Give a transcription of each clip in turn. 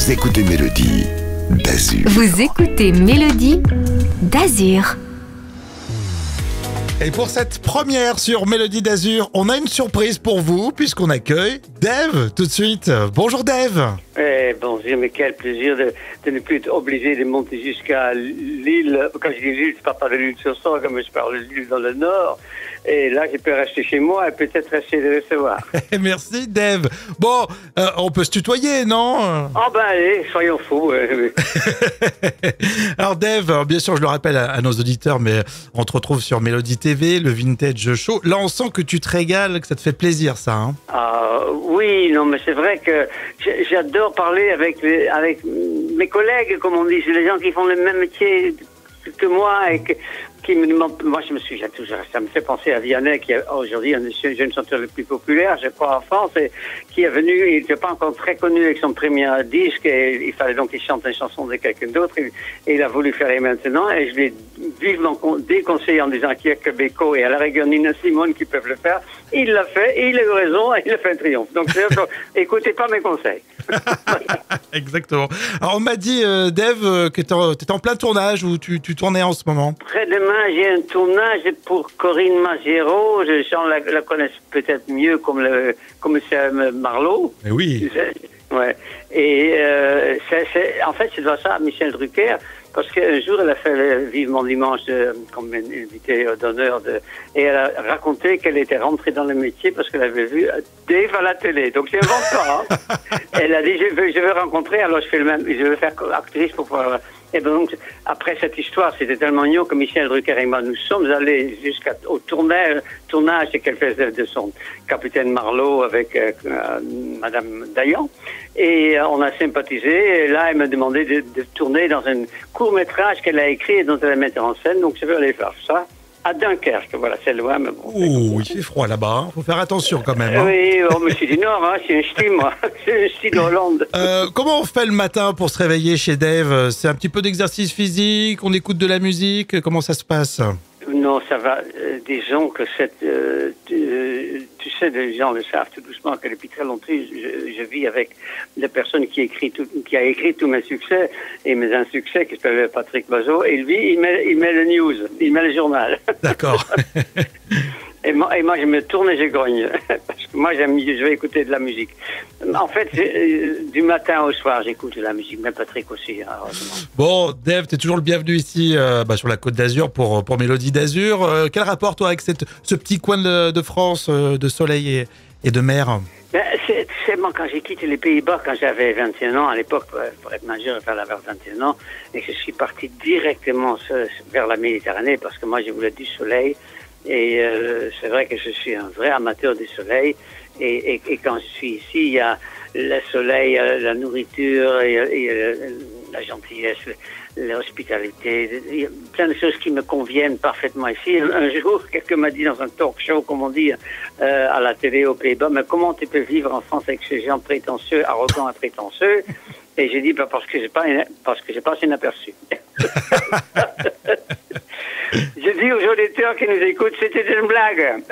Vous écoutez Mélodie d'Azur. Vous écoutez Mélodie d'Azur. Et pour cette première sur Mélodie d'Azur, on a une surprise pour vous puisqu'on accueille Dave tout de suite. Bonjour Dave. Bonjour, mais quel plaisir de ne plus être obligé de monter jusqu'à l'île. Quand je dis l'île, je parle pas de l'île sur Sorgue, mais je parle de l'île dans le nord. Et là, je peux rester chez moi et peut-être essayer de recevoir. Merci Dave. Bon, on peut se tutoyer, non? Oh ben allez, soyons fous. Alors Dave, bien sûr, je le rappelle à nos auditeurs, mais on te retrouve sur Mélodie TV, le Vintage Show. Là, on sent que tu te régales, que ça te fait plaisir, ça. Hein, Oui, non, mais c'est vrai que j'adore parler avec mes collègues, comme on dit. C'est les gens qui font le même métier que moi et qui me demandent. Moi, je me suis toujours. Ça me fait penser à Vianney, qui est aujourd'hui un des jeunes chanteurs les plus populaires, je crois, en France, et qui est venu. Il n'était pas encore très connu avec son premier disque, et il fallait donc qu'il chante une chanson de quelqu'un d'autre. Et il a voulu faire maintenant, et je l'ai vivement déconseillé en disant qu'il y a que Beko et à la rigueur Nina Simone qui peuvent le faire. Il l'a fait, et il a eu raison, et il a fait un triomphe. Donc, écoutez pas mes conseils. Exactement. Alors, on m'a dit, Dave, que tu étais en plein tournage, où tu tournais en ce moment. Après-demain, j'ai un tournage pour Corinne Magero. Les gens la connaissent peut-être mieux comme le commissaire Marlowe. Mais oui. Ouais. Et en fait, je dois ça à Michel Drucker, parce qu'un jour, elle a fait le Vivement Dimanche comme invitée d'honneur, et elle a raconté qu'elle était rentrée dans le métier parce qu'elle avait vu Dave à la télé. Donc, c'est invente pas. Hein. Elle a dit, je veux rencontrer, alors je veux faire actrice pour pouvoir... Et donc, après cette histoire, c'était tellement mignon que Michel Drucker et moi, nous sommes allés jusqu'au tournage qu'elle faisait de son capitaine Marlowe avec Madame Dayan. Et on a sympathisé. Et là, elle m'a demandé de tourner dans un court-métrage qu'elle a écrit et dont elle mettait en scène. Donc, je vais aller faire ça à Dunkerque. Voilà, c'est loin, mais bon. Ouh, il fait froid là-bas. Faut faire attention quand même. Hein. Oui, mais c'est du Nord, hein, c'est un style, moi. C'est un style Hollande. Comment on fait le matin pour se réveiller chez Dave? C'est un petit peu d'exercice physique? On écoute de la musique? Comment ça se passe? Non, ça va. Disons que tu sais, les gens le savent tout doucement que depuis très longtemps, je vis avec la personne qui a écrit tous mes succès et mes insuccès, qui s'appelle Patrick Bazot. Et lui, il met le news, il met le journal. D'accord. Et moi, je me tourne et je grogne. Parce que moi, je vais écouter de la musique. En fait, du matin au soir, j'écoute de la musique. Mais Patrick aussi, heureusement. Bon, Dave, t'es toujours le bienvenu ici sur la Côte d'Azur pour Mélodie d'Azur. Quel rapport, toi, avec ce petit coin de France, de soleil et de mer? C'est moi, quand j'ai quitté les Pays-Bas, quand j'avais 21 ans, à l'époque, pour être majeur, il fallait avoir 21 ans, et que je suis parti directement vers la Méditerranée, parce que moi, je voulais du soleil. Et c'est vrai que je suis un vrai amateur du soleil. Et quand je suis ici, il y a le soleil, la nourriture, et la gentillesse, l'hospitalité. Il y a plein de choses qui me conviennent parfaitement ici. Un jour, quelqu'un m'a dit dans un talk show, comme on dit à la télé aux Pays-Bas, mais comment tu peux vivre en France avec ces gens prétentieux, arrogants et prétentieux? Et j'ai dit, parce que j'ai pas inaperçu. Je dis aux auditeurs qui nous écoutent, c'était une blague.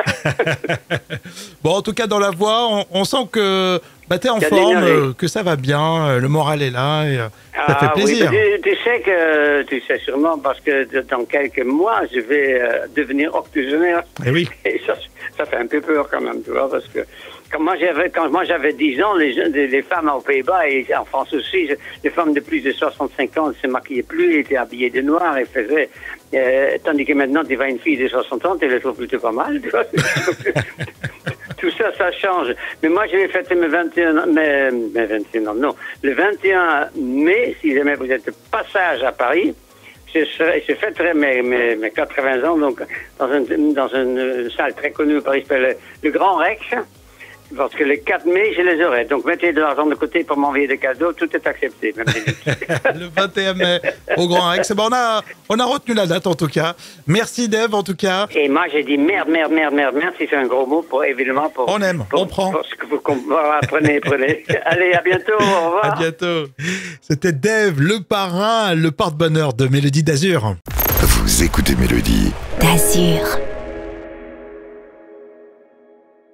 Bon, en tout cas, dans la voix, on sent que t'es en forme, que ça va bien, le moral est là, et ça fait plaisir. Oui, tu sais sûrement, parce que dans quelques mois, je vais devenir octogénaire. Et oui. Et ça fait un peu peur quand même, tu vois, parce que quand moi j'avais 10 ans, les femmes aux Pays-Bas et en France aussi, les femmes de plus de 65 ans ne se maquillaient plus, étaient habillées de noir et faisaient... tandis que maintenant, tu vois une fille de 60 ans, tu la trouves plutôt pas mal, tu vois. Tout ça, ça change. Mais moi, je vais fêter mes 21 ans, mes 21 ans, non. Le 21 mai, si jamais vous êtes de passage à Paris, je fêterai mes 80 ans, donc, dans une salle très connue à Paris, qui s'appelle le Grand Rex. Parce que le 4 mai, je les aurai. Donc, mettez de l'argent de côté pour m'envoyer des cadeaux. Tout est accepté. Même le 21 mai, au Grand Rex. Bon, on a retenu la date, en tout cas. Merci, Dave, en tout cas. Et moi, j'ai dit merde, si c'est un gros mot, évidemment. On aime, on prend. Parce que voilà, prenez. Allez, à bientôt, au revoir. À bientôt. C'était Dave, le parrain, le porte-bonheur de Mélodie d'Azur. Vous écoutez Mélodie d'Azur.